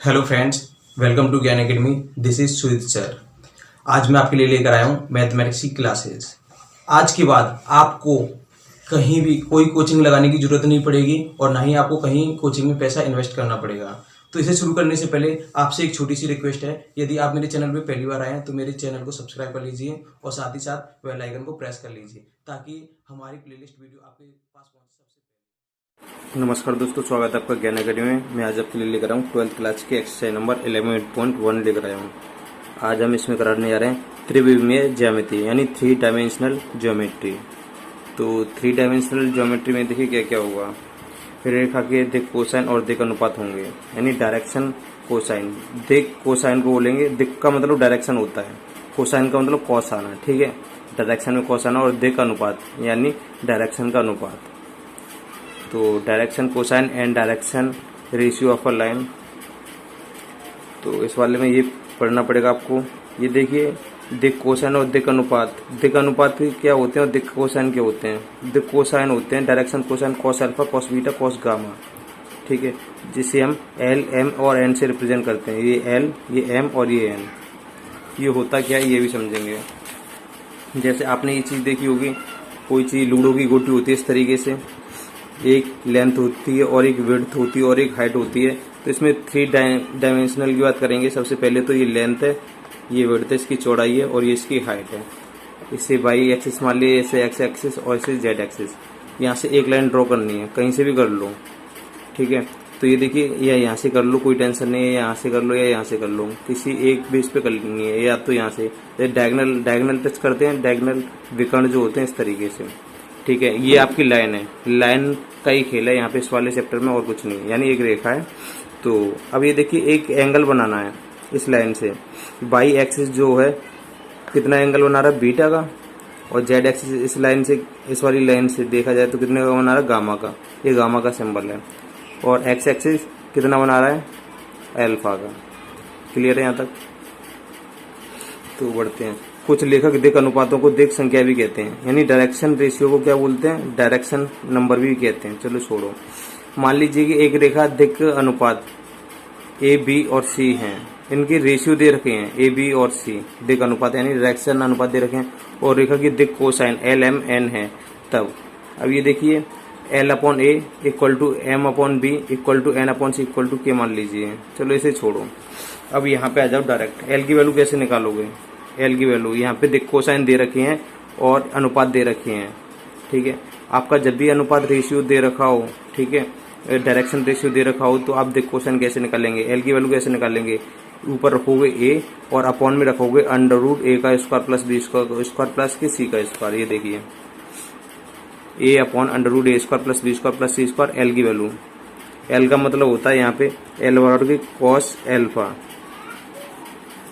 Hello friends, welcome to ज्ञान academy. This is Sujit sir. आज मैं आपके लिए लेकर आया हूँ मैथमेटिक्स की क्लासेस। आज के बाद आपको कहीं भी कोई कोचिंग लगाने की जरूरत नहीं पड़ेगी और ना ही आपको कहीं कोचिंग में पैसा इन्वेस्ट करना पड़ेगा। तो इसे शुरू करने से पहले आपसे एक छोटी सी रिक्वेस्ट है, यदि आप मेरे चैनल पर पहली बार आए हैं तो मेरे चैनल को सब्सक्राइब कर लीजिए और साथ ही साथ बेल आइकन को प्रेस कर लीजिए ताकि हमारी प्लेलिस्ट वीडियो आपके पास पहुंचे सबसे पहले। नमस्कार दोस्तों, स्वागत है आपका ज्ञान अकेडमी में। मैं आज आपके लिए लेकर आया हूँ 12th क्लास की एक्सरसाइज नंबर 11.1 लेकर आया हूँ। आज हम इसमें कराने जा रहे हैं त्रिविमीय ज्यामिति यानी 3 डायमेंशनल ज्योमेट्री। तो 3 डायमेंशनल ज्योमेट्री में देखिए क्या क्या होगा। रेखा के दिक कोसाइन और दिक अनुपात होंगे यानी डायरेक्शन कोसाइन। दिक कोसाइन को बोलेंगे, दिक का मतलब डायरेक्शन होता है, कोसाइन का मतलब कॉस आना, ठीक है। डायरेक्शन में कॉस आना और दिक अनुपात यानी डायरेक्शन का अनुपात। तो direction cosine and direction ratio of a line, तो इस वाले में ये पढ़ना पड़ेगा आपको। ये देखिए दिक कोसाइन और दिक अनुपात क्या होते हैं और दिक कोसाइन क्या होते हैं। दिक कोसाइन होते हैं direction cosine cos alpha cos beta cos gamma, ठीक है, जिसे हम एल एम और एन से रिप्रेजेंट करते हैं। ये एल, ये एम और ये एन। ये होता क्या है ये भी समझेंगे। जैसे आपने ये चीज़ देखी होगी, कोई चीज़ लूडो की गोटी होती है इस तरीके से, एक लेंथ होती है और एक विड्थ होती है और एक हाइट होती है। तो इसमें 3 डायमेंशनल की बात करेंगे। सबसे पहले तो ये लेंथ है, ये विड्थ है, इसकी चौड़ाई है और ये इसकी हाइट है। इसे वाई एक्सिस मान लिए, ऐसे एक्स एक्सिस और इसे जेड एक्सिस। यहाँ से एक लाइन ड्रॉ करनी है, कहीं से भी कर लो, ठीक है। तो ये देखिए, या यहाँ से कर लो, कोई टेंशन नहीं है, यहाँ से कर लो या यहाँ से कर लो, किसी एक बेस पे करनी है, या तो यहाँ से डायगनल टच करते हैं, डायगनल विकर्ण जो होते हैं इस तरीके से, ठीक है। ये आपकी लाइन है, लाइन का ही खेल है यहाँ पे इस वाले चैप्टर में, और कुछ नहीं, यानी एक रेखा है। तो अब ये देखिए एक एंगल बनाना है इस लाइन से। वाई एक्सिस जो है कितना एंगल बना रहा है, बीटा का, और जेड एक्सिस इस लाइन से, इस वाली लाइन से देखा जाए तो कितने का बना रहा है, गामा का। ये गामा का सिंबल है। और एक्स एक्सिस कितना बना रहा है, अल्फा का। क्लियर है यहाँ तक? तो बढ़ते हैं। कुछ लेखक दिक अनुपातों को दिक संख्या भी कहते हैं, यानी डायरेक्शन रेशियो को क्या बोलते हैं, डायरेक्शन नंबर भी कहते हैं। चलो छोड़ो। मान लीजिए कि एक रेखा दिक अनुपात ए बी और सी हैं, इनके रेशियो दे रखे हैं ए बी और सी, दिक अनुपात यानी डायरेक्शन अनुपात दे रखे हैं, और रेखा की दिक कोसाइन एल एम एन है। तब अब ये देखिए L upon A equal to M upon B equal to N upon C equal to K मान लीजिए। चलो इसे छोड़ो, अब यहाँ पे आ जाओ डायरेक्ट। एल की वैल्यू कैसे निकालोगे, एल की वैल्यू यहाँ पे दिक कोसाइन दे रखे हैं और अनुपात दे रखे हैं, ठीक है। आपका जब भी अनुपात रेशियो दे रखा हो, ठीक है, डायरेक्शन रेशियो दे रखा हो, तो आप दिक कोसाइन कैसे निकालेंगे, एल की वैल्यू कैसे निकालेंगे। ऊपर रखोगे ए और अपॉन में रखोगे अंडर रूट ए का square plus B square plus के सी का स्क्वायर। ये देखिए A upon under root A square plus B square plus C square. L की वैल्यू, एल का मतलब होता है यहाँ पे एल बराबर की कॉस एल्फा,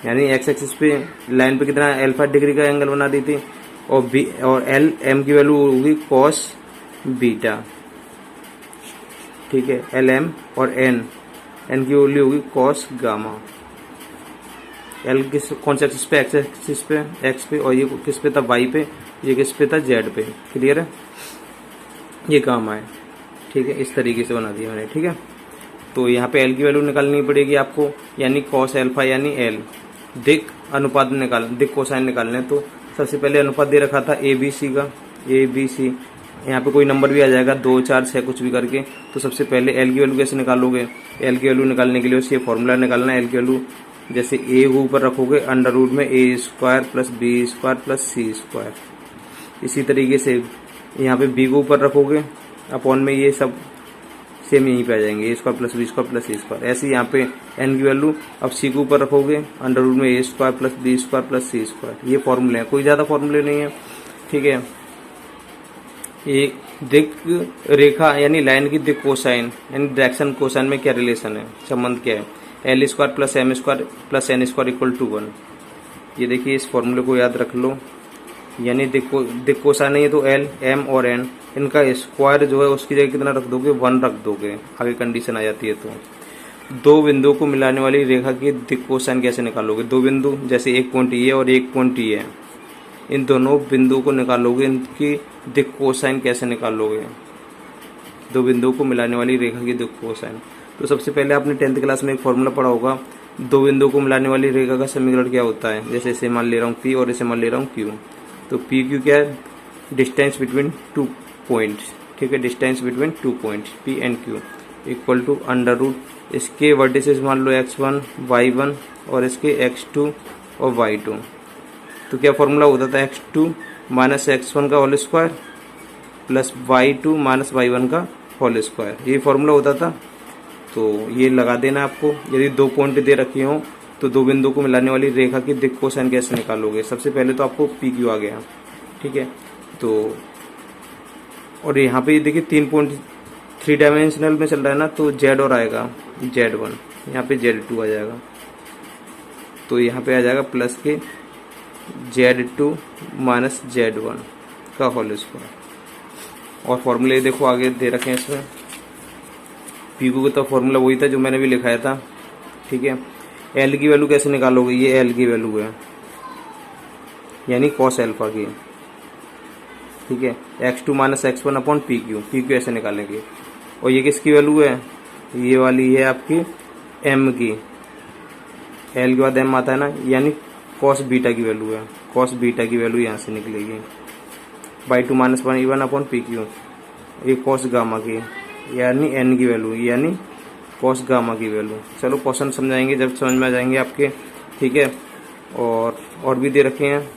यानी एक्स एक्सिस पे लाइन पे कितना अल्फा डिग्री का एंगल बना दी थी, और बी और एल एम की वैल्यू होगी कॉस बीटा, ठीक है। एल एम और एन एन की वैल्यू होगी कॉस गामा। एल किस कौन से एक्सिस पे, एक्स एक्सिस पे एक्स पे, और ये किस पे था वाई पे, ये किस पे था जेड पे। क्लियर है? ये गामा है, ठीक है। इस तरीके से बना दिया मैंने, ठीक है। तो यहाँ पे एल की वैल्यू निकालनी पड़ेगी आपको, यानी कॉस एल्फा यानी एल। दिक अनुपात दिक कोसाइन निकालने, तो सबसे पहले अनुपात दे रखा था ए बी सी का, ए बी सी। यहाँ पे कोई नंबर भी आ जाएगा 2 4 6 कुछ भी करके। तो सबसे पहले एल की वैल्यू कैसे निकालोगे, एल की वैल्यू निकालने के लिए उससे फॉर्मूला निकालना है। एल की वैल्यू जैसे ए को ऊपर रखोगे अंडर रूट में A square plus B square plus C square. इसी तरीके से यहाँ पे बी को ऊपर रखोगे अपॉन में, ये सब सेम यहीं पे आ जाएंगे, A square plus B square plus C square. ऐसे यहाँ पे एन की वैल्यू अब सी के ऊपर रखोगे अंडर रूट में A square plus B square plus C square. ये फॉर्मूले हैं, कोई ज्यादा फॉर्मूले नहीं है, ठीक है। ये दिक रेखा यानी लाइन की दिक कोसाइन यानी डायरेक्शन कोसाइन में क्या रिलेशन है, संबंध क्या है, L square plus M square plus N square equal to 1। ये देखिए इस फॉर्मूले को याद रख लो, यानी दिक कोसाइन नहीं है तो एल एम और एन, इनका स्क्वायर जो है उसकी जगह कितना रख दोगे, 1 रख दोगे। आगे कंडीशन आ जाती है। तो दो बिंदुओं को मिलाने वाली रेखा की दिक कोसाइन कैसे निकालोगे। दो बिंदु जैसे एक पॉइंट ये और एक पॉइंट ये है, इन दोनों बिंदुओं को निकालोगे, इनकी दिक कोसाइन कैसे निकालोगे। दो बिंदुओं को मिलाने वाली रेखा की दिक कोसाइन, तो सबसे पहले आपने 10th क्लास में एक फॉर्मूला पढ़ा होगा, दो बिंदुओं को मिलाने वाली रेखा का समीकरण क्या होता है। जैसे इसे मान ले रहा हूँ P और इसे मान ले रहा हूँ Q। तो PQ क्या है, डिस्टेंस बिटवीन 2 पॉइंट्स, ठीक है, distance between 2 points P and Q equal to under root इसके वर्टिसेस मान लो x1 y1 और इसके x2 और y2। तो क्या फॉर्मूला होता था, x2 माइनस x1 का whole square plus y2 minus y1 का होल स्क्वायर, ये फॉर्मूला होता था। तो ये लगा देना आपको। यदि 2 पॉइंट दे रखी हो तो दो बिंदुओं को मिलाने वाली रेखा की दिक् कोसाइन कैसे निकालोगे। सबसे पहले तो आपको PQ आ गया, ठीक है। तो और यहाँ पे देखिए 3 पॉइंट 3 डायमेंशनल में चल रहा है ना, तो Z और आएगा Z1, यहाँ पे Z2 आ जाएगा। तो यहाँ पे आ जाएगा प्लस के Z2 माइनस Z1 का होल स्क्वायर। और फॉर्मूले देखो आगे दे रखे हैं इसमें। PQ का तो फॉर्मूला वही था जो मैंने भी लिखाया था, ठीक है। L की वैल्यू कैसे निकालोगे, ये L की वैल्यू है यानी कॉस अल्फा की, ठीक है। x2 minus x1 upon PQ ऐसे निकालेंगे। और ये किसकी वैल्यू है, ये वाली है आपकी M की, L के बाद M आता है ना, यानी कॉस बीटा की वैल्यू है। कॉस बीटा की वैल्यू यहाँ से निकलेगी बाई 2 माइनस 1 अपॉन PQ। ये कॉस गामा की यानी N की वैल्यू यानी कॉस गामा की वैल्यू। चलो क्वेश्चन समझाएंगे जब समझ में आ जाएंगे आपके, ठीक है। और भी दे रखे हैं,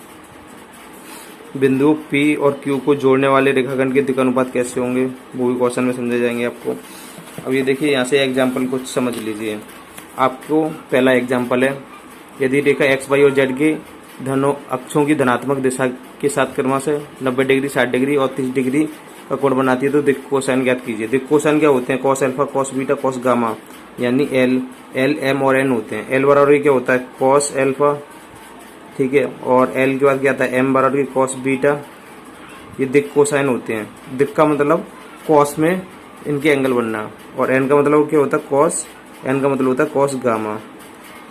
बिंदु P और Q को जोड़ने वाले रेखाखंड के दिक् अनुपात कैसे होंगे, वो भी क्वेश्चन में समझे जाएंगे आपको। अब ये देखिए यहाँ से एग्जाम्पल कुछ समझ लीजिए। आपको पहला एग्जाम्पल है, यदि रेखा x, y और z के धनो अक्षों की धनात्मक दिशा के साथ क्रमश से 90 डिग्री, 60 डिग्री और 30 डिग्री का कोण बनाती है तो दिक् कोसाइन ज्ञात कीजिए। दिक् कोसाइन क्या होते हैं, cos alpha, cos beta, cos gamma, यानी L, M और N होते हैं। L बराबर क्या होता है, कॉस अल्फा, ठीक है। और L के बाद क्या आता है, M बराबर कॉस बीटा। ये दिक् कोसाइन होते हैं। दिक् का मतलब कॉस में इनके एंगल बनना, और N का मतलब क्या होता है, कॉस, N का मतलब होता है कॉस गामा।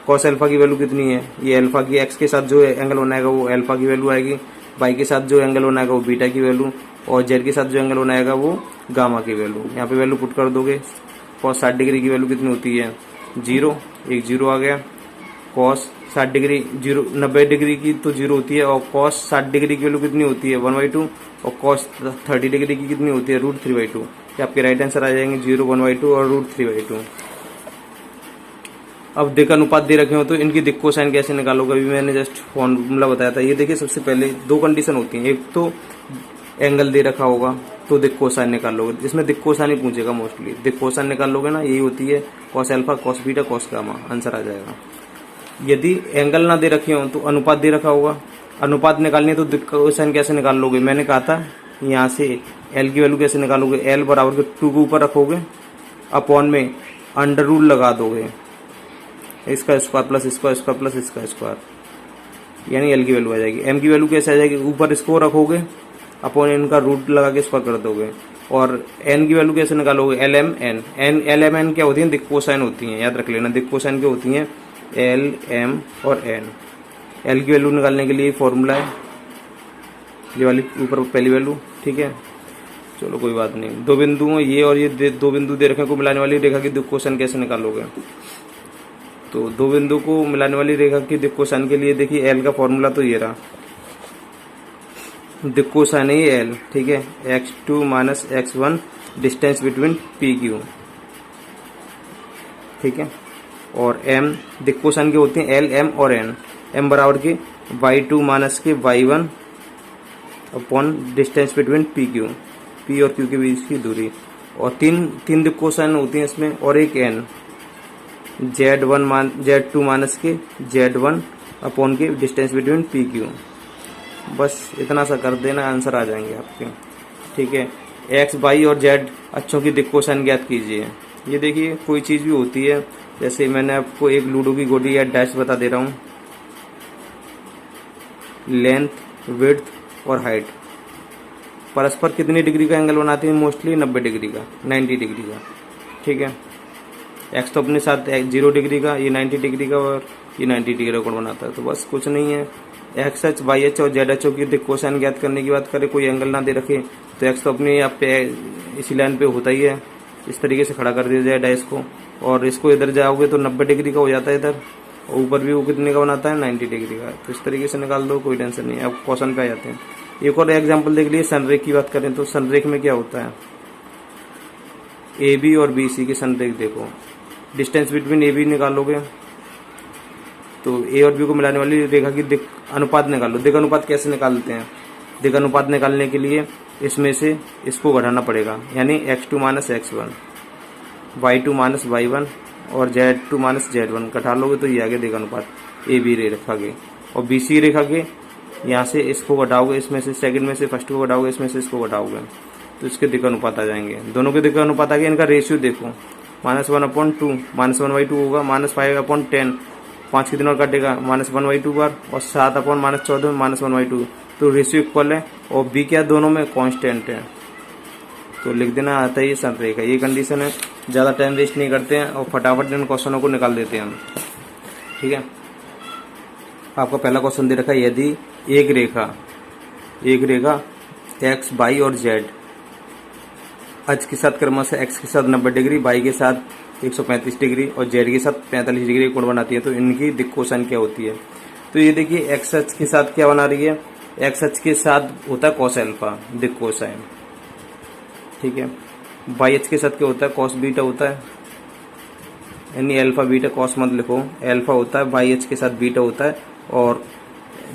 कॉस अल्फा की वैल्यू कितनी है, ये अल्फा की x के साथ जो एंगल बनाएगा वो अल्फा की वैल्यू आएगी, y के साथ जो एंगल बनाएगा वो बीटा की वैल्यू, और z के साथ जो एंगल बनाएगा वो गामा की वैल्यू। यहाँ पे वैल्यू पुट कर दोगे। कॉस 60 डिग्री की वैल्यू कितनी होती है, 0, एक 0 आ गया। कॉस 60 डिग्री 0, 90 डिग्री की तो 0 होती है, और कॉस 60 डिग्री की वैल्यू कितनी होती है, 1/2, और कॉस 30 डिग्री की कितनी होती है, √3/2। ये आपके राइट आंसर आ जाएंगे 0, 1/2 और √3/2। अब दिक् अनुपात दे रखे हो तो इनकी दिक् कोसाइन कैसे निकालोगे, अभी मैंने जस्ट फॉर्मूला बताया था। ये देखिए सबसे पहले 2 कंडीशन होती हैं, एक तो एंगल दे रखा होगा तो दिक् कोसाइन निकालोगे, जिसमें दिक् कोसाइन ही पूछेगा मोस्टली। दिक् कोसाइन निकालोगे ना, यही होती है cos alpha, cos beta, cos gamma, answer आ जाएगा। यदि एंगल ना दे रखे हो तो अनुपात दे रखा होगा। अनुपात निकालनी है तो दिक् कोसाइन कैसे निकाल लोगे, मैंने कहा था यहाँ से L की वैल्यू कैसे निकालोगे, L बराबर के 2 के ऊपर रखोगे, अपॉन में अंडर रूट लगा दोगे, इसका स्क्वायर प्लस इसका स्क्वायर प्लस इसका स्क्वायर, यानी L की वैल्यू आ जाएगी। M की वैल्यू कैसे आ जाएगी, ऊपर इसको रखोगे, अपॉन इनका रूट लगा के स्क्वायर कर दोगे। और N की वैल्यू कैसे निकालोगे, LMN क्या होती है, दिक् कोसाइन होती हैं, याद रख लेना। दिक् कोसाइन क्या होती हैं, L, M और N। L की वैल्यू निकालने के लिए फॉर्मूला है ये वाली ऊपर पहली वैल्यू, ठीक है। चलो कोई बात नहीं। दो बिंदु ये और ये 2 बिंदु दे रखे को मिलाने वाली रेखा की दिक् कोसाइन कैसे निकालोगे। तो 2 बिंदु को मिलाने वाली रेखा की दिक् कोसाइन के लिए देखिए L का फॉर्मूला तो ये रहा, दिक् कोसाइन है L, ठीक है। x2 minus x1 distance between PQ, ठीक है। और M दिक् कोसाइन के होते हैं L, M और N। M बराबर के y2 माइनस के y1 upon distance between PQ, P और Q के बीच की दूरी। और तीन दिक् कोसाइन होती हैं इसमें, और एक N, Z2 माइनस के Z1 अपॉन के डिस्टेंस बिटवीन PQ। बस इतना सा कर देना, आंसर आ जाएंगे आपके, ठीक है। X, Y और Z अक्षों की दिक् कोसाइन ज्ञात कीजिए। ये देखिए कोई चीज़ भी होती है, जैसे मैंने आपको एक लूडो की गोटी या डैश बता दे रहा हूँ, लेंथ, विड्थ और हाइट परस्पर कितनी डिग्री का एंगल बनाते हैं, मोस्टली 90 डिग्री का, 90 डिग्री का, ठीक है। एक्स तो अपने साथ 0 डिग्री का, ये 90 डिग्री का, और ये 90 डिग्री का कोण बनाता है। तो बस कुछ नहीं है। एक्स एच, वाई एच और जेड एच की दिक् कोसाइन ज्ञात करने की बात करें, कोई एंगल ना दे रखे तो एक्स तो अपने आप पे इसी लाइन पे होता ही है, इस तरीके से खड़ा कर दिया जाए डैश को, और इसको इधर जाओगे तो 90 डिग्री का हो जाता है इधर, और ऊपर भी वो कितने का बनाता है 90 डिग्री का। तो इस तरीके से निकाल दो, कोई टेंशन नहीं है। अब क्वेश्चन पे आ जाते हैं। एक और एग्जाम्पल देख लिए, सनरेख की बात करें तो सनरेख में क्या होता है, ए बी और बी सी की सनरेख देखो, डिस्टेंस बिटवीन ए बी निकालोगे तो ए और बी को मिलाने वाली रेखा की दिक् अनुपात निकालो। दिक् अनुपात कैसे निकालते हैं, दिक् अनुपात निकालने के लिए इसमें से इसको घटाना पड़ेगा, यानी x2 minus x1, y2 minus y1 और z2 माइनस z1 घटा लोगे तो ये आगे दिक् अनुपात ए बी रेखा के। और बी सी रेखा के यहाँ से इसको घटाओगे, इसमें से सेकंड में से फर्स्ट को घटाओगे, इसमें से इसको घटाओगे तो इसके दिक् अनुपात आ जाएंगे। दोनों के दिक् अनुपात आ गए। इनका रेशियो देखो, -1/2 -1/2 होगा, -5/10, 5 कितने और काटेगा -1/2 बार, और 7/-14 -1/2, तो रेशियो इक्वल है। और बी क्या दोनों में कांस्टेंट है, तो लिख देना आता है ये सनरेखा। ये कंडीशन है। ज़्यादा टाइम वेस्ट नहीं करते हैं और फटाफट इन क्वेश्चनों को निकाल देते हैं हम, ठीक है। आपका पहला क्वेश्चन दे रखा है, यदि एक रेखा एक्स, वाई और जेड अक्ष के साथ क्रमशः एक्स के साथ 90 डिग्री, वाई के साथ 135 डिग्री और जेड के साथ 45 डिग्री कोण बनाती है, तो इनकी दिक् कोसाइन क्या होती है। तो ये देखिए, एक्स अक्ष के साथ क्या बना रही है, एक्स अक्ष के साथ होता है कॉस अल्फा, दिक् कोसाइन, ठीक है। वाई अक्ष के साथ क्या होता है, कॉस बीटा होता है, यानी अल्फा बीटा, कॉस मत लिखो, अल्फा होता है। वाई अक्ष के साथ बीटा होता है और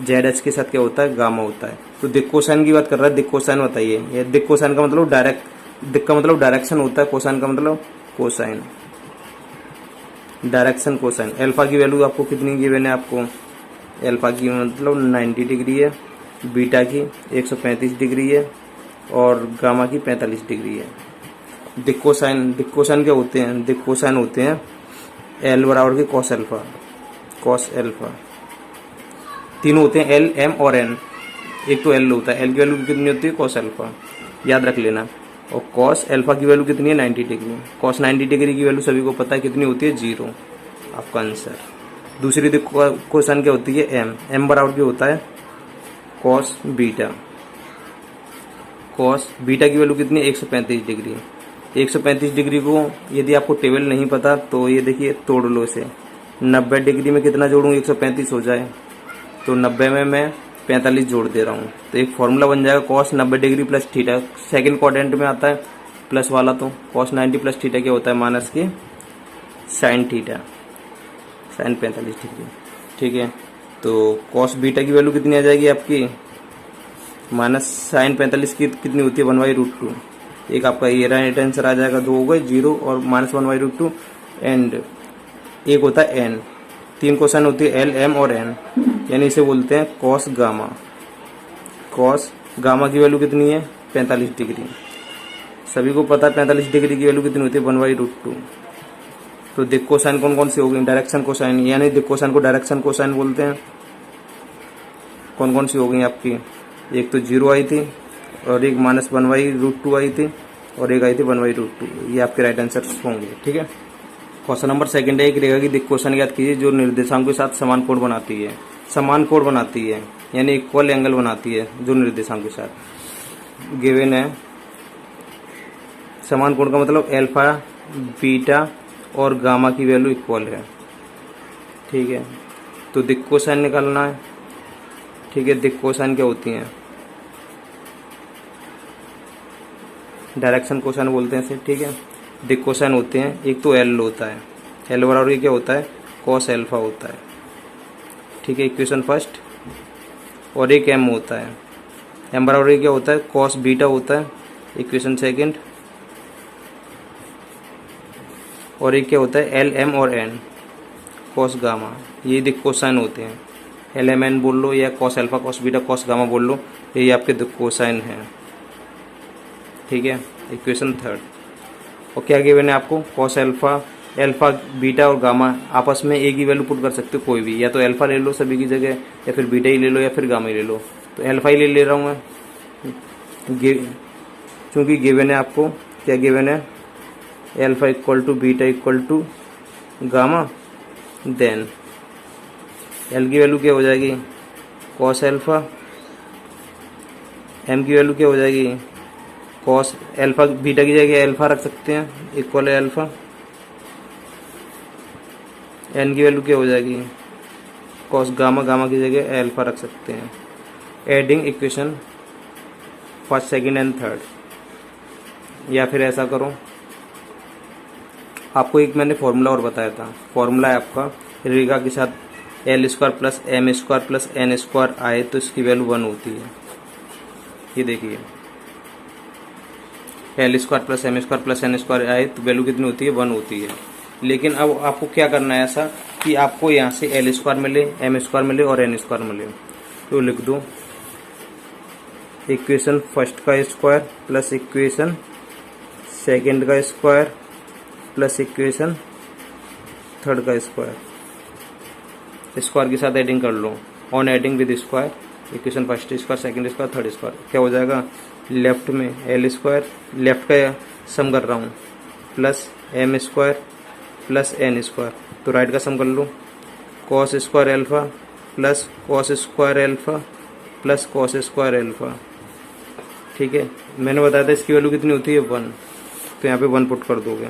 जेड अक्ष के साथ क्या होता है, गामा होता है। तो दिक् कोसाइन की बात कर रहा है, दिक् कोसाइन बताइए। ये दिक् कोसाइन का मतलब दिक् का मतलब डायरेक्शन होता है, कोसाइन का मतलब कोसाइन, डायरेक्शन कोसाइन। अल्फा की वैल्यू आपको कितनी गिवन है, आपको अल्फा की मतलब 90 डिग्री है, बीटा की 135 डिग्री है और गामा की 45 डिग्री है। दिक् कोसाइन क्या होते हैं, दिक् कोसाइन होते हैं एल बराबर के कॉस अल्फा। तीनों होते हैं एल, एम और एन। एक तो एल होता है, एल की वैल्यू कितनी होती है, कॉस अल्फा, याद रख लेना। और कॉस अल्फा की वैल्यू कितनी है, 90 डिग्री। कॉस 90 डिग्री की वैल्यू सभी को पता है कितनी होती है, 0, आपका आंसर। दूसरी दिक् कोसाइन क्या होती है, एम। एम बराबर क्या होता है, कॉस बीटा। कॉस बीटा की वैल्यू कितनी है, 135 डिग्री। 135 डिग्री को यदि आपको टेबल नहीं पता तो ये देखिए, तोड़ लो इसे। 90 डिग्री में कितना जोड़ूँ, 135 हो जाए, तो 90 में मैं 45 जोड़ दे रहा हूँ, तो एक फॉर्मूला बन जाएगा cos 90 degree plus theta. Second quadrant में आता है प्लस वाला, तो cos 90 प्लस थीटा क्या होता है, माइनस के साइन थीटा, साइन 45 डिग्री, ठीक है। तो cos बीटा की वैल्यू कितनी आ जाएगी आपकी, माइनस साइन 45 की कितनी होती है, 1/√2। एक आपका ये राइट आंसर आ जाएगा, 2 हो गए 0 और माइनस 1/√2। एंड एक होता है n, 3 कोसाइन होती है एल, एम और एन, यानी इसे बोलते हैं कॉस गामा। कॉस गामा की वैल्यू कितनी है, 45 डिग्री। सभी को पता है 45 डिग्री की वैल्यू कितनी होती है, 1/√2। तो दिक् कोसाइन कौन कौन सी हो गई, डायरेक्शन कोसाइन, यानी दिक् कोसाइन को डायरेक्शन कोसाइन बोलते हैं। कौन कौन सी हो गई आपकी, एक तो 0 आई थी और एक माइनस 1/√2 आई थी और एक आई थी 1/√2। ये आपके राइट आंसर होंगे, ठीक है। क्वेश्चन नंबर सेकंड है, एक रेखा की दिक् कोसाइन ज्ञात कीजिए जो निर्देशांक के साथ समान कोण बनाती है। समान कोण बनाती है यानी इक्वल एंगल बनाती है जो निर्देशांक के साथ गिवन है। समान कोण का मतलब अल्फा, बीटा और गामा की वैल्यू इक्वल है, ठीक है। तो दिक् कोसाइन निकालना है, ठीक है। दिक् कोसाइन क्या होती हैं, डायरेक्शन कोसाइन बोलते हैं इसे, ठीक है। दिक् कोसाइन होते हैं, एक तो एल होता है, एल बराबर क्या होता है, कॉस अल्फा होता है, ठीक है, इक्वेशन फर्स्ट। और एक एम होता है, एम बराबर क्या होता है, कॉस बीटा होता है, इक्वेशन सेकंड। और एक क्या होता है, एल, एम और एन, कॉस गामा। ये दिक् कोसाइन होते हैं, एल, एम, एन बोल लो या cos alpha, cos beta, cos gamma बोल लो, ये आपके दिक् कोसाइन है, ठीक है, इक्वेशन थर्ड। और क्या गिवन है आपको, कॉस अल्फा, अल्फा, बीटा और गामा आपस में एक ही वैल्यू पुट कर सकते हो कोई भी, या तो अल्फा ले लो सभी की जगह, या फिर बीटा ही ले लो, या फिर गामा ही ले लो। तो अल्फा ही ले रहा हूँ मैं, क्योंकि गिवन है आपको, क्या गिवन है, alpha equal to beta equal to gamma. Then L की वैल्यू क्या हो जाएगी, कॉस अल्फा, एम की वैल्यू क्या हो जाएगी, कॉस अल्फा, बीटा की जगह अल्फा रख सकते हैं, इक्वल है अल्फा, एन की वैल्यू क्या हो जाएगी, कॉस गामा, गामा की जगह अल्फा रख सकते हैं। Adding equation first, second and third, या फिर ऐसा करो, आपको एक मैंने फॉर्मूला और बताया था। फॉर्मूला है आपका रेगा के साथ L square plus M square plus N square आए तो इसकी वैल्यू 1 होती है। ये देखिए L square plus M square plus N square आए तो वैल्यू कितनी होती है, 1 होती है। लेकिन अब आपको क्या करना है ऐसा कि आपको यहाँ से एल स्क्वायर मिले, एम स्क्वायर मिले और एन स्क्वायर मिले, तो लिख दो इक्वेशन फर्स्ट का स्क्वायर प्लस इक्वेशन सेकेंड का स्क्वायर प्लस इक्वेशन थर्ड का स्क्वायर। स्क्वायर के साथ एडिंग कर लो, on adding with square equation first square second square third square क्या हो जाएगा, लेफ्ट में एल स्क्वायर, लेफ्ट का सम कर रहा हूँ, plus M square plus N square, तो राइट का सम कर लो, cos square alpha plus cos square alpha plus cos square alpha. ठीक है, मैंने बताया था इसकी वैल्यू कितनी होती है, 1, तो यहाँ पे 1 पुट कर दोगे।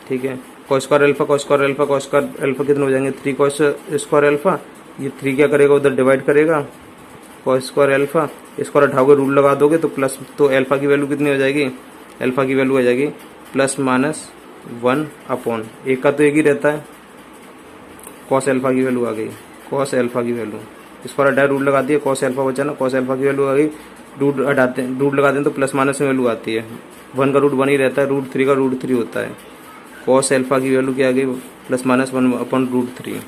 ठीक है, cos square alpha cos square alpha cos square alpha कितने हो जाएंगे, 3 कॉस स्क्वायर एल्फा, ये 3 क्या करेगा उधर डिवाइड करेगा, कॉस स्क्वायर एल्फा स्क्वायर उठाओगे रूल लगा दोगे तो प्लस, तो एल्फा की वैल्यू कितनी हो जाएगी, एल्फा की वैल्यू आ जाएगी प्लस माइनस 1 अपॉन, एक का तो एक ही रहता है, कॉस एल्फा की वैल्यू आ गई, कॉस एल्फा की वैल्यू स्क्वायर हटाए रूट लगा दिए, कॉस एल्फा बचा ना, कॉस एल्फा की वैल्यू आ गई, रूट हटाते हैं रूट लगाते हैं तो प्लस माइनस में वैल्यू आती है, 1 का रूट 1 ही रहता है, √3 का √3 होता है, कॉस एल्फा की वैल्यू क्या आ गई, plus minus 1 upon √3।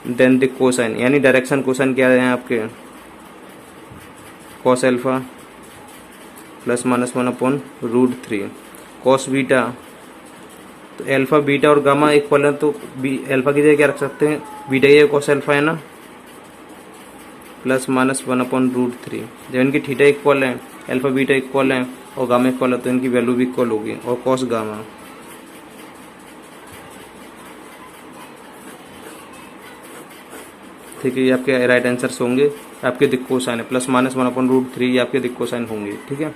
Then the cosine, यानी डायरेक्शन कोसाइन क्या है आपके, cos alpha plus minus 1 upon √3। Cos beta, तो एल्फा बीटा और गामा इक्वल है तो एल्फा की जगह क्या रख सकते हैं, बीटा ये कॉस एल्फा है ना, प्लस माइनस 1 अपॉन √3। जब इनकी थीटा इक्वल है, एल्फा बीटा इक्वल है और गामा इक्वल है तो इनकी वैल्यू भी इक्वल होगी, और कॉस गामा। ठीक है, ये आपके राइट आंसर्स होंगे, आपके दिक कोसाइन है, प्लस माइनस 1 अपॉन √3 ये आपके दिक कोसाइन होंगे। ठीक है,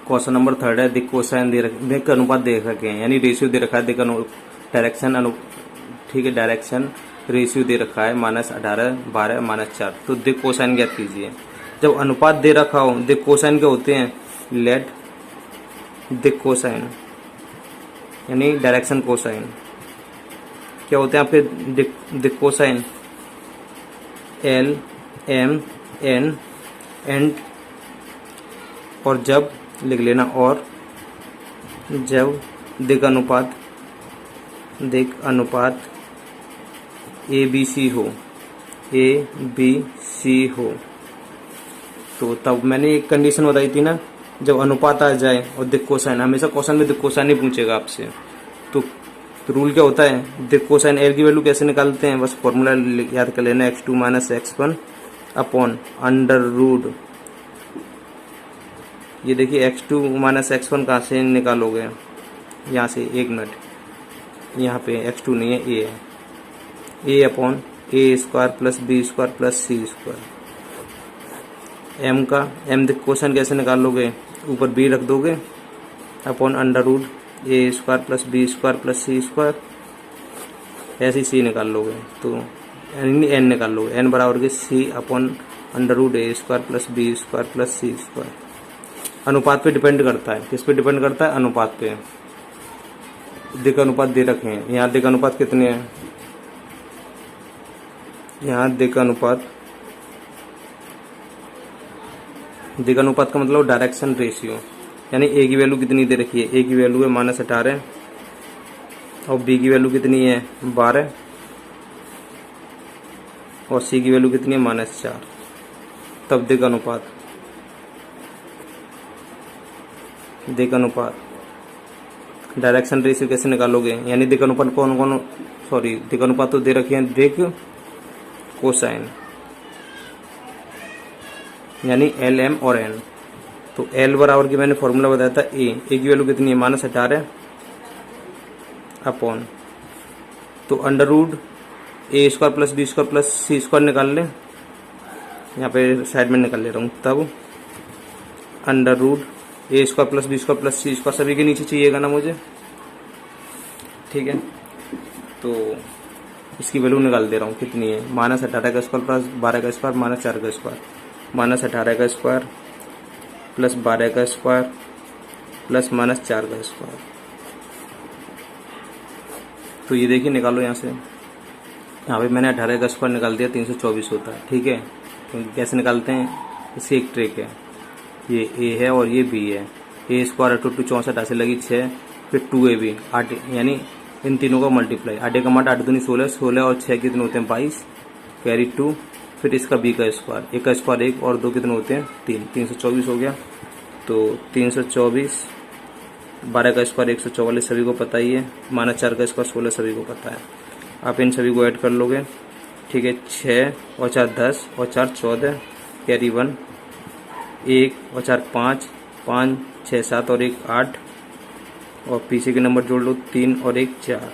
क्वेश्चन नंबर 3 है, दिक कोसाइन दिक का अनुपात दे रखे हैं, यानी रेशियो दे रखा है, दिक डायरेक्शन ठीक है, डायरेक्शन रेशियो दे रखा है -18 12 -4, तो दिक कोसाइन ज्ञात कीजिए। जब अनुपात दे रखा हो, दिक कोसाइन क्या होते हैं, लेट दिक कोसाइन यानी डायरेक्शन कोसाइन क्या होते हैं आपके, दिक cosine L M N and, और जब लिख लेना, और जब दिक अनुपात ABC हो, ABC हो, तो तब मैंने एक कंडीशन बताई थी ना, जब अनुपात आ जाए और दिक कोसाइन, हमेशा क्वेश्चन में दिक कोसाइन ही पूछेगा आपसे, तो रूल क्या होता है, दिक कोसाइन एल की वैल्यू कैसे निकालते हैं, बस फॉर्मूला याद कर लेना, x2 - x1 upon under root, ये देखिए x2 - x1 कहाँ से निकालोगे, यहाँ से, 1 मिनट, यहाँ पे x2 नहीं है, a है, a upon a square plus b square plus c square. m का m दिक कोसाइन कैसे निकालोगे, ऊपर b रख दोगे upon under root a square plus b square plus c square, ऐसे ही c निकाल लोगे, तो n निकाल लोगे, n बराबर के c upon under root a square plus b square plus c square. अनुपात पे डिपेंड करता है, किस पे डिपेंड करता है, अनुपात पे। दिक अनुपात दे रखे हैं, यहाँ दिक अनुपात कितने हैं, यहाँ दिक अनुपात का मतलब डायरेक्शन रेशियो, यानी ए की वैल्यू कितनी दे रखी है, ए की वैल्यू है -18 और बी की वैल्यू कितनी है 12 और सी की वैल्यू कितनी है -4, तब दिक अनुपात डायरेक्शन रेशियो कैसे निकालोगे, यानी दिक अनुपात दिक अनुपात तो दे रखे हैं, दिक कोसाइन यानी L M और N, तो L बराबर की मैंने फॉर्मूला बताया था ए की वैल्यू कितनी है -18 अपॉन, तो under root a square plus b square plus c square निकाल लें, यहाँ पे साइड में निकाल ले रहा हूँ, तब under root a square plus b square plus c square, सभी के नीचे चाहिएगा ना मुझे। ठीक है, तो इसकी वैल्यू निकाल दे रहा हूँ कितनी है, -18 का स्क्वायर प्लस 12 का स्क्वायर माइनस 4 का स्क्वायर, -18 का स्क्वायर प्लस 12 का स्क्वायर प्लस -4 का स्क्वायर। तो ये देखिए निकालो यहाँ से, यहाँ पे मैंने 18 का स्क्वायर निकाल दिया 324 होता है। ठीक है, तो कैसे निकालते हैं, इसकी एक ट्रिक है, ये ए है और ये बी है, ए स्क्वायर 8 2 64 ऐसे लगी 6, फिर 2ab 8, यानी इन तीनों का मल्टीप्लाई, 8 का मल्ट 8 दूनी 16, 16 और 6 कितने होते हैं 22, कैरी 2, फिर इसका बी का स्क्वायर, एक का स्क्वायर 1 और 2 कितने होते हैं 3, 324 हो गया। तो 324, 12 का स्क्वायर 144 सभी को पता ही है, -4 का स्क्वायर 16 सभी को पता है। आप इन सभी को ऐड कर लोगे। ठीक है, 6 और 4 10 और 4 14, कैरी 1, 1 और 4 5, 5 6 7 और 1 8, और पीछे के नंबर जोड़ लो 3 और 1 4,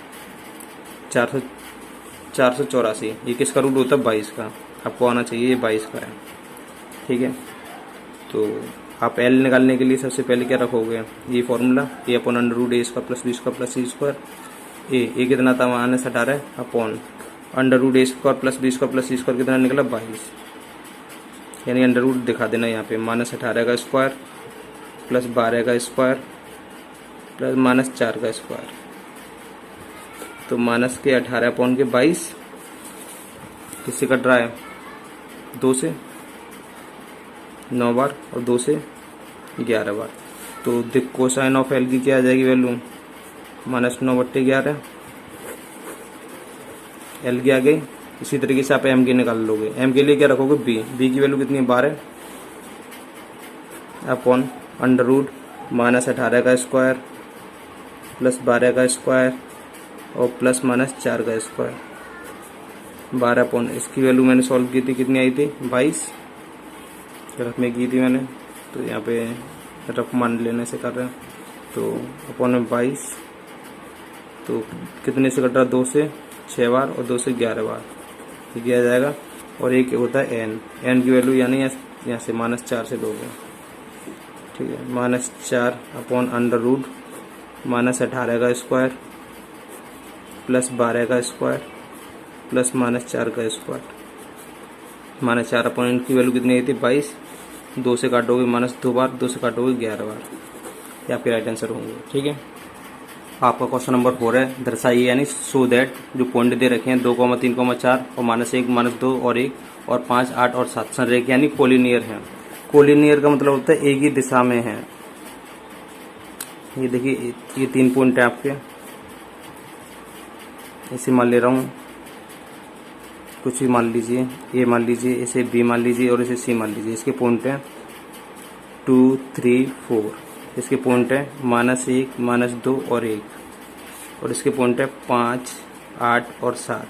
484। ये किसका रूट होता है 22 का, आपको आना चाहिए ये 22 का है। ठीक है, तो आप एल निकालने के लिए सबसे पहले क्या रखोगे, ये formula A upon under root A square plus B square plus C square, A कितना था -18 upon under root A square plus B square plus C square कितना निकला 22, यानी अंडर रूट दिखा देना यहाँ पे, -18 का स्क्वायर प्लस 12 का स्क्वायर प्लस -4 का स्क्वायर। तो माइनस के 18 अपॉन के 22 किससे कट रहा है, 2 से 9 बार और 2 से 11 बार। तो द कोसाइन ऑफ एल की क्या आ जाएगी वैल्यू, -9/11, एल की आ गई। इसी तरीके से आप एम की निकाल लोगे, एम के लिए क्या रखोगे बी की वैल्यू कितनी है 12 अपॉन अंडर रूट -18 का स्क्वायर प्लस 12 का स्क्वायर और प्लस -4 का स्क्वायर, 12 अपॉन, इसकी वैल्यू मैंने सॉल्व की थी कितनी आई थी 22 रफ में की थी मैंने, तो यहाँ पे रफ मान लेने से कर रहे हैं। तो अपॉन में 22, तो कितने से कट रहा 2 से 6 बार और 2 से 11 बार, ये किया जाएगा। और एक होता है एन की वैल्यू यानी यहाँ से -4 से लोगे। ठीक है, -4 अपॉन अंडर रूट -18 का स्क्वायर प्लस 12 का स्क्वायर प्लस -4 का स्क्वायर, -4 अपॉन इनकी वैल्यू कितनी आई थी 22, 2 से काटोगे -2 बार, 2 से काटोगे 11 बार, ये आपके राइट आंसर होंगे। ठीक है, आपका क्वेश्चन नंबर 4 है, दर्शाइए यानी सो दैट, जो पॉइंट दे रखे हैं 2, 3, 4 और -1, -2 और 1 और 5, 8 और 7 संरेख यानी कोलिनियर है। कोलिनियर का मतलब होता है एक ही दिशा में है। ये देखिए ये 3 पॉइंट है आपके, इसे मान ले रहा हूँ, कुछ भी मान लीजिए, ए मान लीजिए, इसे बी मान लीजिए और इसे सी मान लीजिए। इसके पॉइंट है 2, 3, 4, इसके पॉइंट है -1, -2 और 1, और इसके पॉइंट है 5, 8 और 7।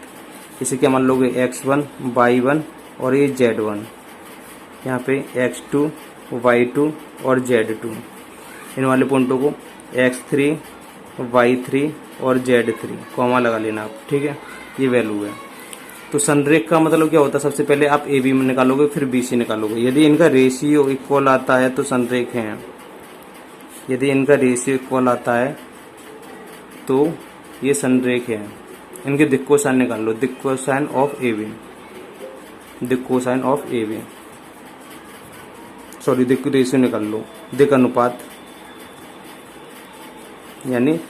इसे क्या मान लोगे x1, y1 और ये z1, यहाँ पे x2, y2 और z2। इन वाले पॉइंटों को x3, y3 और z3 कॉमा लगा लेना आप। ठीक है, ये वैल्यू है। तो संरेख का मतलब क्या होता है, सबसे पहले आप ए बी में निकालोगे फिर बी सी निकालोगे। यदि इनका रेशियो इक्वल आता है तो संरेख है, यदि इनका रेशियो इक्वल आता है तो ये संरेख है। इनके दिक् कोसाइन निकाल लो, दिक् कोसाइन ऑफ ए बी, दिक् cosine of A B, sorry दिक् रेशियो निकाल लो, दिक् अनुपात, यानी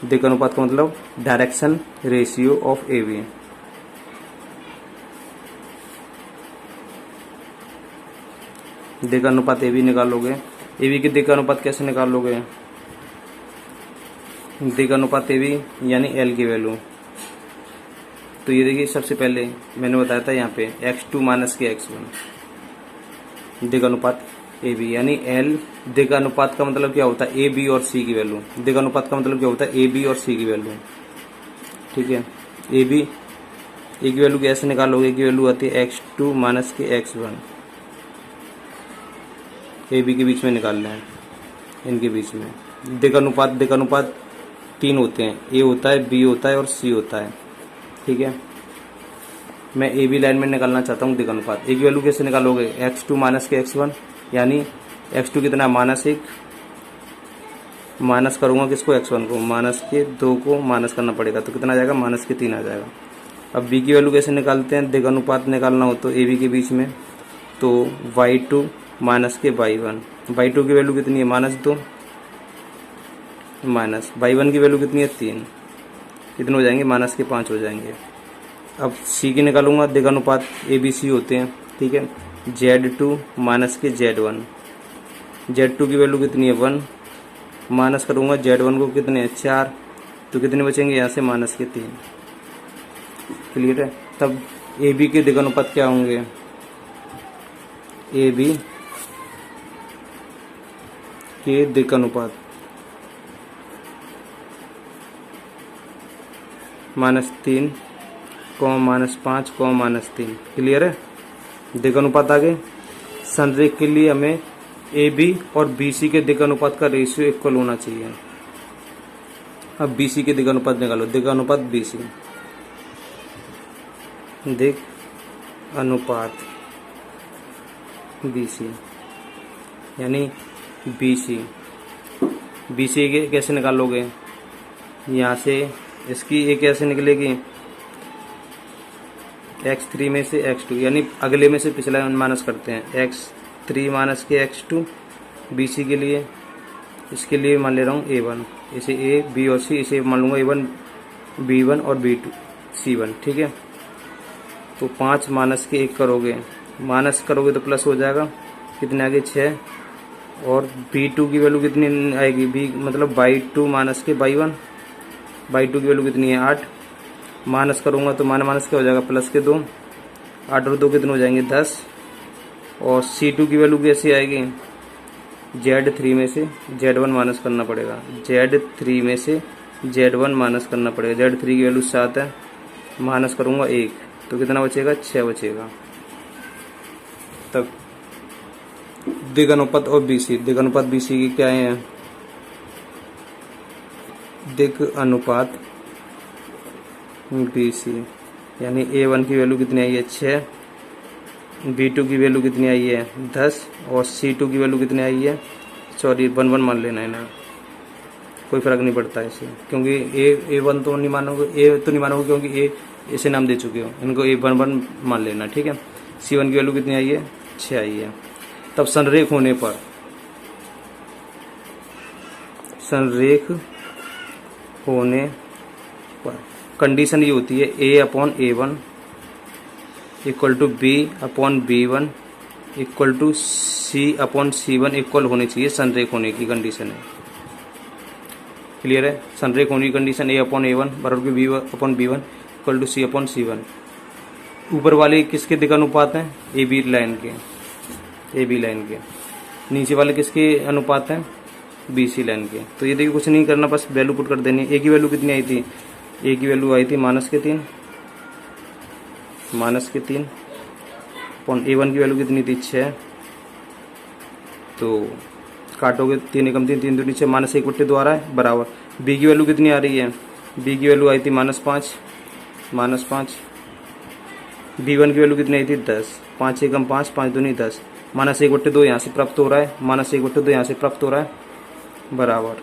दिक् अनुपात का मतलब direction ratio of A B. दिक् अनुपात ए बी निकालोगे, ए बी की दिक् अनुपात कैसे निकालोगे, दिक् अनुपात ए बी यानी एल की वैल्यू। तो ये देखिए सबसे पहले मैंने बताया था यहाँ पे x2 माइनस के x1, दिक् अनुपात ए बी यानी एल। दिक् अनुपात का मतलब क्या होता है, ए बी और सी की वैल्यू। दिक् अनुपात का मतलब क्या होता है, ए बी और सी की वैल्यू। ठीक है, ए बी ए की वैल्यू कैसे निकालोगे, ए की वैल्यू आती है x2 माइनस के x1, ए बी के बीच में निकालना है, इनके बीच में। दिक् अनुपात 3 होते हैं, ए होता है, बी होता है और सी होता है। ठीक है, मैं ए बी लाइन में निकालना चाहता हूँ दिक् अनुपात। ए की वैल्यू कैसे निकालोगे, x2 माइनस के x1 यानी x2 कितना -1 माइनस करूँगा किसको, x1 को, माइनस के 2 को माइनस करना पड़ेगा, तो कितना आ जाएगा, माइनस के 3 आ जाएगा। अब b की वैल्यू कैसे निकालते हैं, दिगानुपात निकालना हो तो ab के बीच में, तो y2 माइनस के y1, y2 की वैल्यू कितनी है, -2, माइनस y1 की वैल्यू कितनी है, 3, कितने हो जाएंगे, माइनस के 5 हो जाएंगे। अब c की निकालूंगा, दिगानुपात ABC होते हैं, ठीक है। Z2 माइनस के Z1, Z2 की वैल्यू कितनी है, 1, माइनस करूँगा Z1 को, कितने हैं, 4, तो कितने बचेंगे यहाँ से, माइनस के 3। क्लियर है। तब AB के दिगानुपात क्या होंगे, AB के दिगानुपात -3, -5, -3। क्लियर है। दिगानुपात आगे संरेख के लिए हमें AB और BC के दिगानुपात का रेशियो इक्वल होना चाहिए। अब BC के दिगानुपात निकालो, दिगानुपात BC, दिग अनुपात BC यानी BC के कैसे निकालोगे, यहाँ से इसकी एक कैसे निकलेगी, x3 में से x2, यानी अगले में से पिछला माइनस करते हैं, x3 माइनस के x2 BC के लिए, इसके लिए मान ले रहा हूँ A1, इसे A, B और C, इसे मान लूँगा A1, B1 और B2, C1, ठीक है। तो 5 माइनस के 1 करोगे, माइनस करोगे तो प्लस हो जाएगा, कितने आगे 6, और B2 की वैल्यू कितनी आएगी, B मतलब y2 माइनस के y1, y2 की वैल्यू कितनी है, 8, माइनस करूँगा तो माइनस क्या हो जाएगा, प्लस के 2, 8 और 2 कितने हो जाएंगे, 10, और C2 की वैल्यू कैसी आएगी, Z3 में से Z1 माइनस करना पड़ेगा, Z3 में से Z1 माइनस करना पड़ेगा, Z3 की वैल्यू 7 है, माइनस करूँगा 1, तो कितना बचेगा, 6 बचेगा। तब दिगानुपात और BC, दिगानुपात BC की क्या है, दिग अनुपात BC यानी A1 की वैल्यू कितनी आई है, 6, B2 की वैल्यू कितनी आई है, 10, और C2 की वैल्यू कितनी आई है, सॉरी 1 मान लेना है ना, कोई फ़र्क नहीं पड़ता इसे, क्योंकि A1 तो नहीं मानोगे, A तो नहीं मानोगे क्योंकि A इसे नाम दे चुके हो, इनको A1 मान लेना, ठीक है। C1 की वैल्यू कितनी आई है, 6 आई है। तब संरेख होने पर, संरेख होने पर कंडीशन ये होती है, A/A1 equal to B/B1 equal to C/C1 equal होनी चाहिए, संरेख होने की कंडीशन है। क्लियर है। संरेख होने की कंडीशन A/A1 बराबर B/B1 इक्वल टू C/C1। ऊपर वाले किसके दिगानुपात हैं, AB लाइन के, नीचे वाले किसके अनुपात हैं, BC लाइन के। तो ये देखिए कुछ नहीं करना, बस वैल्यू पुट कर देनी है। A की वैल्यू कितनी आई थी, A की वैल्यू आई थी -3, A1 की वैल्यू कितनी थी, 6, तो काटोगे 3 एकम 3, 3 दूनी 6, -1/2 आ रहा है, बराबर। B की वैल्यू कितनी आ रही है, B की वैल्यू आई थी -5, B1 की वैल्यू कितनी आई थी, 10, 5 एकम 5, 5 दूनी 10, -1/2 यहाँ से प्राप्त हो रहा है, -1/2 यहाँ से प्राप्त हो रहा है, बराबर।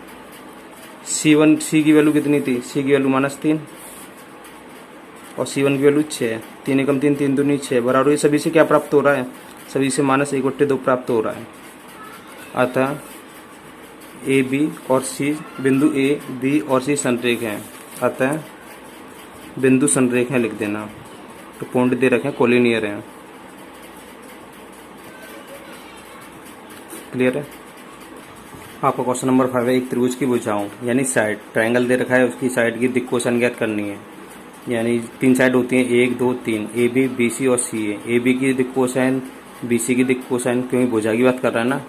C की वैल्यू कितनी थी, C की वैल्यू -3 और C1 की वैल्यू 6, 3 एकम 3, 3 दूनी 6, बराबर। ये सभी से क्या प्राप्त हो रहा है, सभी से -1/2 प्राप्त हो रहा है। अतः A, B और C, बिंदु A, B और C संरेख हैं, अतः बिंदु संरेख हैं लिख देना। तो पॉइंट दे रखे हैं, कोलिनियर हैं। क्लियर है। आपका क्वेश्चन नंबर 5 है, एक त्रिभुज की भुजाओं यानी साइड, ट्रायंगल दे रखा है, उसकी साइड की दिक् कोसाइन ज्ञात करनी है। यानी 3 साइड होती हैं, 1, 2, 3, AB, BC और CA। AB की दिक् कोसाइन, BC की दिक् कोसाइन, क्योंकि भुजा की बात कर रहा है ना,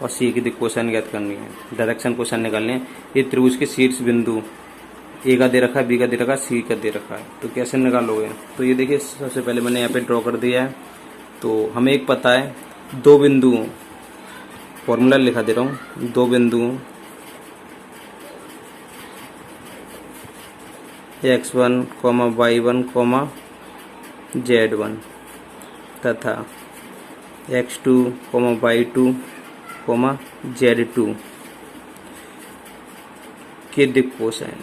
और CA की दिक् कोसाइन ज्ञात करनी है, डायरेक्शन कोसाइन निकालने हैं। ये त्रिभुज के शीर्ष बिंदु A का दे रखा है, B का दे रखा है, C का दे रखा है, तो कैसे निकालोगे। तो ये देखिए सबसे पहले मैंने यहाँ पे ड्रॉ कर दिया है। तो हमें एक पता है, दो बिंदु, फॉर्मूला लिखा दे रहा हूँ, दो बिंदु x1, y1, z1 तथा x2, y2, z2 के दिक कोसाइन।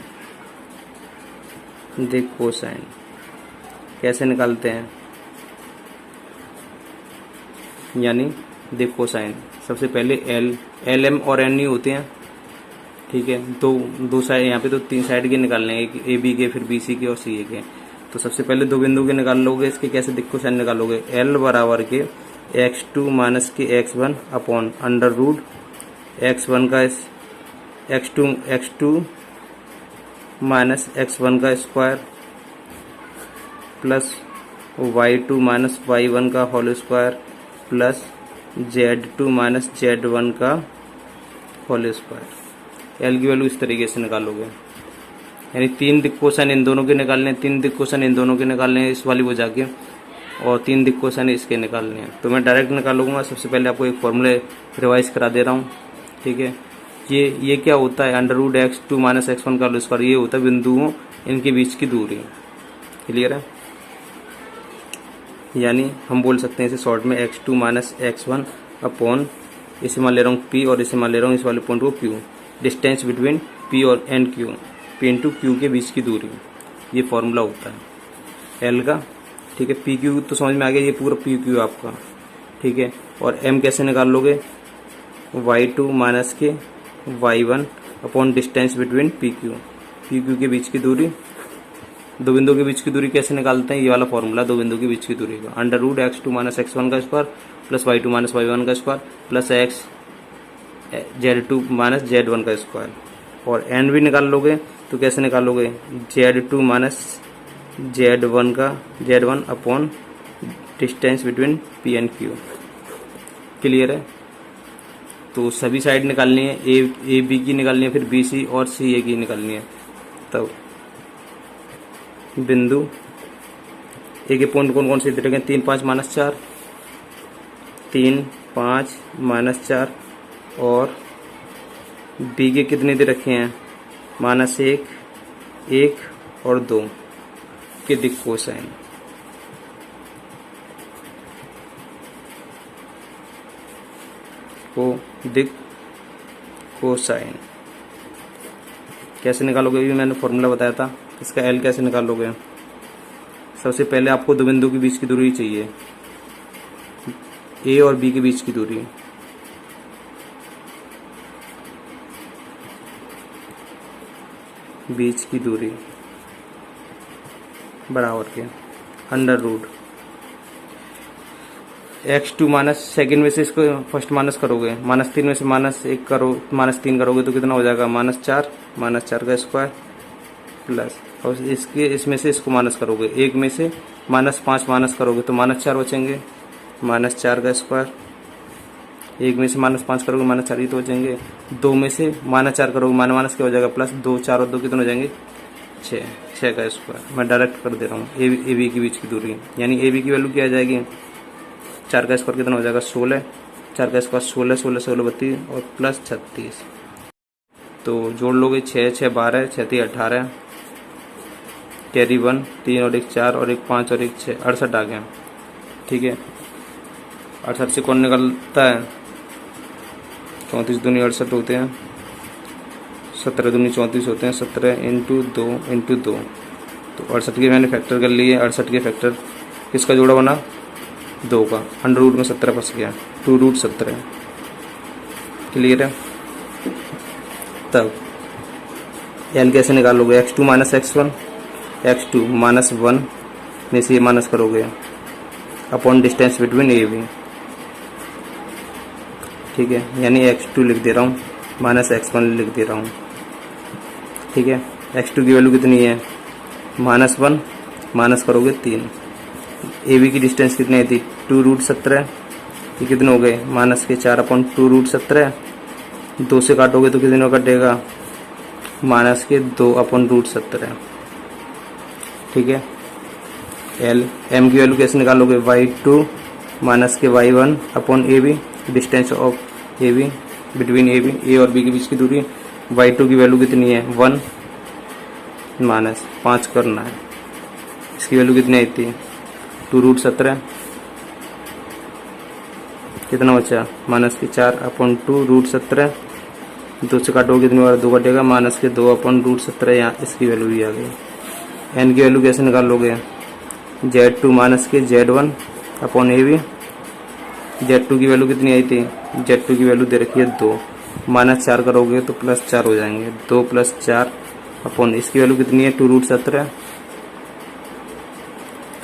दिक कोसाइन कैसे निकालते हैं, यानी दिक कोसाइन सबसे पहले एल एम और एन ही होते हैं, ठीक है। दो साइड यहाँ पे तो 3 साइड के निकालने हैं, एक ए बी के, फिर बी सी के और सी ए के। तो सबसे पहले 2 बिंदु के निकाल लोगे, इसके कैसे दिक कोसाइन निकालोगे, एल बराबर के x2 माइनस के x1 upon under root x1 का x2 माइनस x1 का square plus y2 minus y1 का whole square plus z2 minus z1 का होल स्क्वायर। एल की वैल्यू इस तरीके से निकालोगे, यानी 3 दिक कोसाइन इन दोनों के निकालने हैं, 3 दिक कोसाइन इन दोनों के निकालने हैं इस वाली बजा के, और 3 दिक कोसाइन इसके निकालने हैं। तो मैं डायरेक्ट निकालूंगा। सबसे पहले आपको एक फॉर्मूले रिवाइज करा दे रहा हूँ, ठीक है। ये क्या होता है, under root x2 minus x1 का होल स्क्वायर, ये होता है बिंदुओं इनके बीच की दूरी। क्लियर है, यानी हम बोल सकते हैं इसे शॉर्ट में x2 माइनस x1 अपॉन, इसे मान ले रहा हूँ p और इसे मान ले रहा हूँ इस वाले पॉइंट को q, डिस्टेंस बिटवीन p और and q, p into q के बीच की दूरी। ये फॉर्मूला होता है l का, ठीक है। पी क्यू तो समझ में आ गया, ये पूरा पी क्यू आपका, ठीक है। और m कैसे निकाल लोगे, y2 माइनस के y1 upon distance between P Q के बीच की दूरी। 2 बिंदु के बीच की दूरी कैसे निकालते हैं, ये वाला फॉर्मूला 2 बिंदु के बीच की दूरी का, under root x2 minus x1 का square plus y2 minus y1 का square plus z2 minus z1 का स्क्वायर। और एन भी निकाल लोगे तो कैसे निकालोगे, z2 minus z1 upon distance between p and q। Clear है, तो सभी साइड निकालनी है, ए बी की निकालनी है, फिर बी सी और सी ए की निकालनी है। तब बिंदु ए के पॉइंट कौन कौन से दे रखे हैं, 3 5 माइनस 4, 3 5 माइनस 4, और बी के कितने दे रखे हैं, -1 1 और 2 के दिक कोसाइन। को दिक कोसाइन कैसे निकालोगे, ये मैंने फॉर्मूला बताया था। इसका एल कैसे निकालोगे, सबसे पहले आपको 2 बिंदु के बीच की दूरी चाहिए, ए और बी के बीच की दूरी। बीच की दूरी बराबर के under root x2 minus second में से इसको फर्स्ट माइनस करोगे, -3 में से -1 करो, -3 करोगे तो कितना हो जाएगा, -4 का स्क्वायर प्लस, और इसमें से इसको माइनस करोगे, 1 में से -5 माइनस करोगे तो -4 बचेंगे, -4 का स्क्वायर। 1 में से -5 करोगे -4 ही तो बचेंगे। 2 में से -4 करोगे, माइनस क्या हो जाएगा, +2, 4 और 2 कितने हो जाएंगे, 6 का स्क्वायर। मैं डायरेक्ट कर दे रहा हूँ, ए बी के बीच की दूरी, यानी ए बी की वैल्यू क्या आ जाएगी, 4 का स्क्वायर कितना हो जाएगा, 16, 4 का स्क्वायर 16, 16 16 32 और प्लस 36। तो जोड़ लोगे, 6 6 12, 6 3 18, कैरी 1, 3 और 1 4 और 1 5 और 1 6, 68 आ गया, ठीक है। 68 से कौन निकलता है, 34 दूनी 68 होते हैं, 17 दूनी 34 होते हैं, 17 इंटू 2 इंटू 2। तो 68 के मैंने फैक्टर कर लिए, 68 के फैक्टर किसका जोड़ा बना, 2 का, अंडर रूट में 17 फंस गया, 2 रूट 17। क्लियर है, तब एल कैसे निकालोगे, x2 minus x1, x2 minus 1 में से ये माइनस करोगे upon distance between A B, ठीक है। यानी x2 लिख दे रहा हूँ, -x1 लिख दे रहा हूँ, ठीक है। x2 की वैल्यू कितनी है, -1 माइनस करोगे 3, ए बी की डिस्टेंस कितनी है थी, 2 रूट 17, ये कितने हो गए, -4 अपॉन 2 रूट 17, 2 से काटोगे तो कितने कटेगा, -2 अपॉन रूट 17, ठीक है। एल एम की वैल्यू कैसे निकालोगे, y2 माइनस के y1 upon A B, distance of A B between A और बी के बीच की दूरी। y2 की वैल्यू कितनी है, 1 माइनस 5 करना है, इसकी वैल्यू कितनी आई थी, 2 रूट 17, कितना बचा, -4 अपॉन 2 रूट 17 2 से काटोगे कितनी बार 2 कटेगा, माइनस के 2/√17। यहाँ इसकी वैल्यू भी आ गई। एन की वैल्यू कैसे निकालोगे, Z2 माइनस के Z1/AB। Z2 की वैल्यू कितनी आई थी, Z2 की वैल्यू दे रखी है 2, -4 करोगे तो +4 हो जाएंगे। 2 + 4 अपॉन इसकी वैल्यू कितनी है 2√17,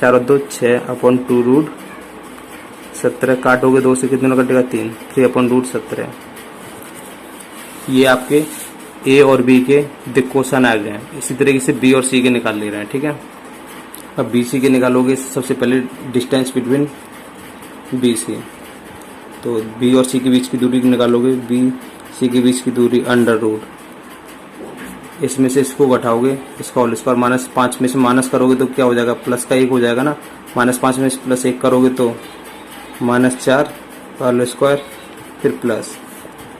4 और 2 6/2√17। काटोगे 2 से कितने कटेगा 3, 3/√17। ये आपके ए और बी के क्वेश्चन आ गए हैं। इसी तरीके से बी और सी के निकाल ले रहे हैं, ठीक है। अब बी सी के निकालोगे, सबसे पहले डिस्टेंस बिटवीन बी सी, तो बी और सी के बीच की दूरी निकालोगे, बी सी के बीच की दूरी √, इसमें से इसको घटाओगे, इसका होल स्क्वायर, -5 में से माइनस करोगे तो क्या हो जाएगा, प्लस का 1 हो जाएगा ना। -5 में से +1 करोगे तो -4 होल स्क्वायर, फिर प्लस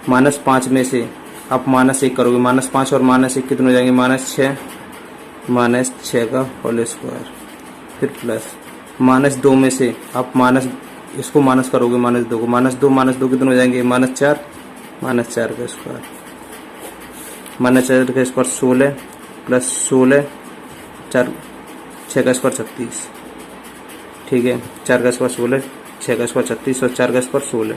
-5 में से आप -1 करोगे, -5 और -1 कितने हो जाएंगे, -6, -6 का होल स्क्वायर, फिर प्लस -2 में से आप इसको माइनस करोगे, -2 को, -2 कितने हो जाएंगे, -4, -4 का स्क्वायर, -4 का स्क्वायर 16 + 16, 6 का स्क्वायर 36, ठीक है। 4 का स्क्वायर 16, 6 का स्क्वायर 36 और 4 का स्क्वायर 16,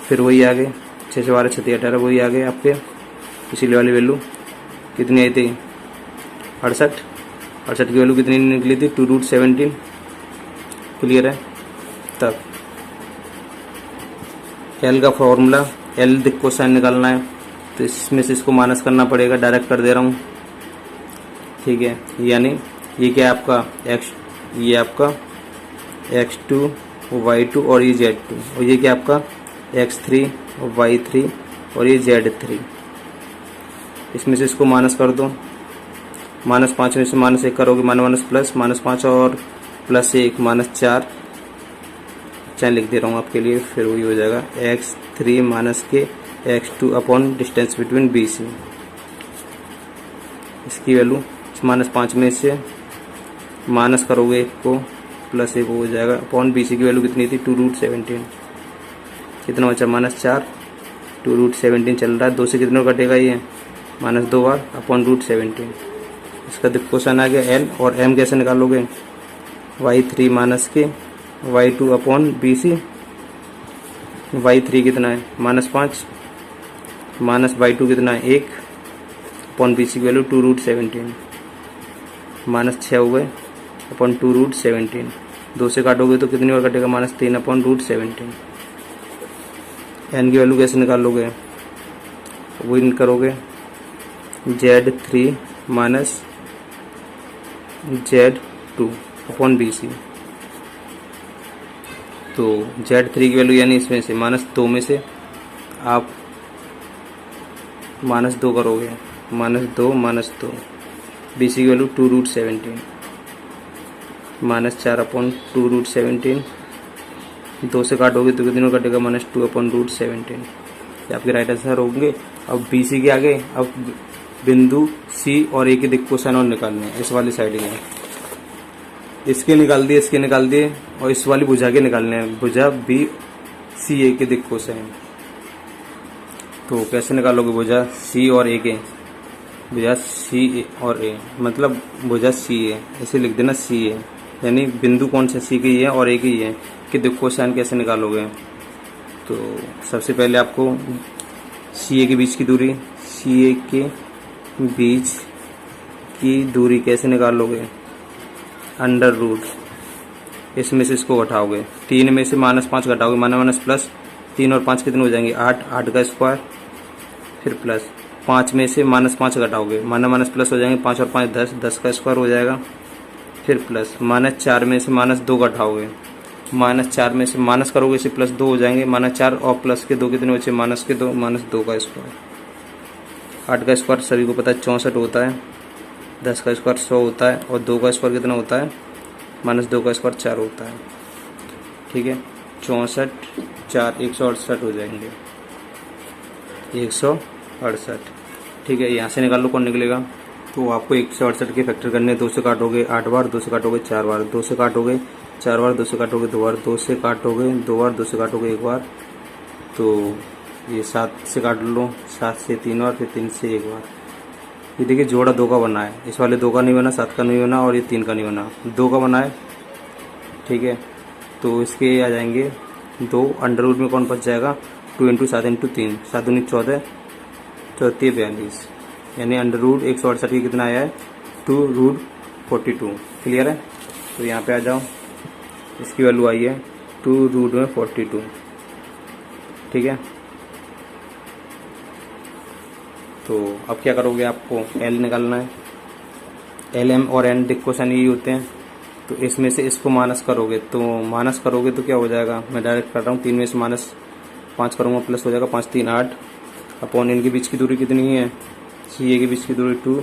फिर वही आ गए 6 से 12 36 18, वही आ गए आपके पिछली वाली वैल्यू कितनी आई थी 68 की वैल्यू कितनी निकली थी 2√17। क्लियर है। तब एल का फॉर्मूला, एल कोसाइन निकालना है तो इसमें से इसको माइनस करना पड़ेगा, डायरेक्ट कर दे रहा हूँ, ठीक है। यानी ये क्या है आपका एक्स, ये आपका x2 y2 और ये z2, और ये क्या आपका x3 और y3 और ये z3। इसमें से इसको माइनस कर दो, -5 में से -1 करोगे, माइनस प्लस, -5 और +1 -4, चाहे लिख दे रहा हूँ आपके लिए, फिर वही हो जाएगा x3 माइनस के x2 upon distance between B C. इसकी वैल्यू -5 में से माइनस करोगे 1 को, +1 हो जाएगा, अपॉन बी सी की वैल्यू कितनी थी 2√17। कितना बचा -4, 2√17 चल रहा है, 2 से कितने कटेगा ये -2 बार, अपॉन √17। इसका क्वेश्चन आ गया एल, और एम कैसे निकालोगे, y3 माइनस के y2 upon B C. y3 कितना है -5, माइनस y2 कितना है 1, अपॉन बी सी की वैल्यू 2√17, -6 हो गए अपॉन 2√17। 2 से काटोगे तो कितनी बार कटेगा -3 अपॉन √17। एन की वैल्यू कैसे निकालोगे, वही करोगे Z3 minus Z2 upon B C. तो Z3 की वैल्यू यानी इसमें से -2 में से आप -2 करोगे, -2 बी सी की वैल्यू 2√17, -4 अपॉन 2√17। 2 से काटोगे तो कितने कटेगा -2 अपॉन √17। ये आपके राइट आंसर होंगे। अब बी सी के आगे अब बिंदु सी और ए के क्वेश्चन और निकालने हैं, इस वाली साइड के इसके निकाल दिए, इसके निकाल दिए, और इस वाली भुजा के निकालने हैं, भुजा बी सी ए के क्वेश्चन। तो कैसे निकालोगे भुजा सी और ए के, भुजा सी और ए मतलब भुजा सी ए, ऐसे लिख देना सी ए, यानी बिंदु कौन सा सी की है और ए की है कि क्वेश्चन कैसे निकालोगे। तो सबसे पहले आपको सी ए के बीच की दूरी, सी ए के बीच की दूरी कैसे निकालोगे, √, इसमें से इसको घटाओगे, 3 में से -5 घटाओगे, माइनस प्लस, 3 और 5 कितने हो जाएंगे 8, 8 का स्क्वायर, फिर प्लस 5 में से -5 घटाओगे, माइनस प्लस हो जाएंगे, 5 और 5 10, 10 का स्क्वायर हो जाएगा, फिर प्लस -4 में से -2 घटाओगे, -4 में से माइनस करोगे इसे +2 हो जाएंगे, -4 और प्लस के 2 कितने बचे, -2, -2 का स्क्वायर। 8 का स्क्वायर सभी को पता है 64 होता है, 10 का स्क्वायर 100 होता है, और 2 का स्क्वायर कितना होता है, -2 का स्क्वायर 4 होता है, ठीक है। 64 4 168 हो जाएंगे, 168, ठीक है। यहाँ से निकाल लो कौन निकलेगा। तो आपको 168 के फैक्टर करने, 2 से काटोगे 8 बार, 2 से काटोगे 4 बार, 2 से काटोगे 4 बार, 2 से काटोगे 2 बार, 2 से काटोगे 2 बार, 2 से काटोगे 1 बार, तो ये 7 से काट लो, 7 से 3 बार, फिर 3 से 1 बार। ये देखिए जोड़ा 2 का बना है, इस वाले 2 का नहीं बना, 7 का नहीं बना और ये 3 का नहीं बना, 2 का बना है। ठीक है, तो इसके आ जाएंगे 2, अंडर रूट में कौन बच जाएगा, 2 इंटू 7 इंटू 3, 7 दूनी 14, 14 42, यानी अंडर रूट 168 की कितना आया है, 2 रूट 42। क्लियर है, तो यहाँ पे आ जाओ, इसकी वैल्यू आई है 2 रूट में 42। ठीक है, तो अब क्या करोगे, आपको एल निकालना है। एल एम और एन क्वेश्चन यही होते हैं, तो इसमें से इसको माइनस करोगे, तो माइनस करोगे तो क्या हो जाएगा, मैं डायरेक्ट कर रहा हूँ, 3 में से माइनस 5 करूँगा, प्लस हो जाएगा 5 3 8, अपॉन इनके बीच की दूरी कितनी है, सी ए के बीच की दूरी 2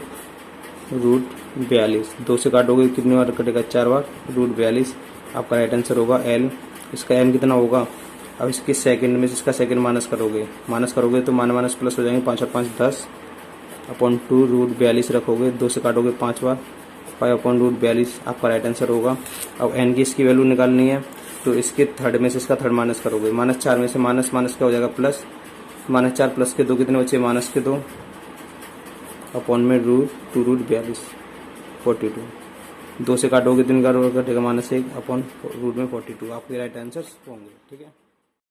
रूट 42, 2 से काटोगे कितनी बार कटेगा, 4 बार, रूट 42 आपका राइट आंसर होगा एल। इसका एन कितना होगा, अब इसके सेकंड में से इसका सेकंड माइनस करोगे तो माइनस प्लस हो जाएंगे, 5 और 5 10, अपॉन 2 रूट 42 रखोगे, 2 से काटोगे 5 बार, 5 अपॉन रूट 42 आपका राइट आंसर होगा। अब एन की इसकी वैल्यू निकालनी है, तो इसके थर्ड में से इसका थर्ड माइनस करोगे, -4 में से माइनस क्या हो जाएगा, प्लस, -4 प्लस के 2 कितने बचे, माइनस के 2, अपॉन में रूट 2 रूट 42 42, 2 से काटोगे तो इनका कटेगा -1 अपॉन रूट में 42, आपके राइट आंसर होंगे। ठीक है।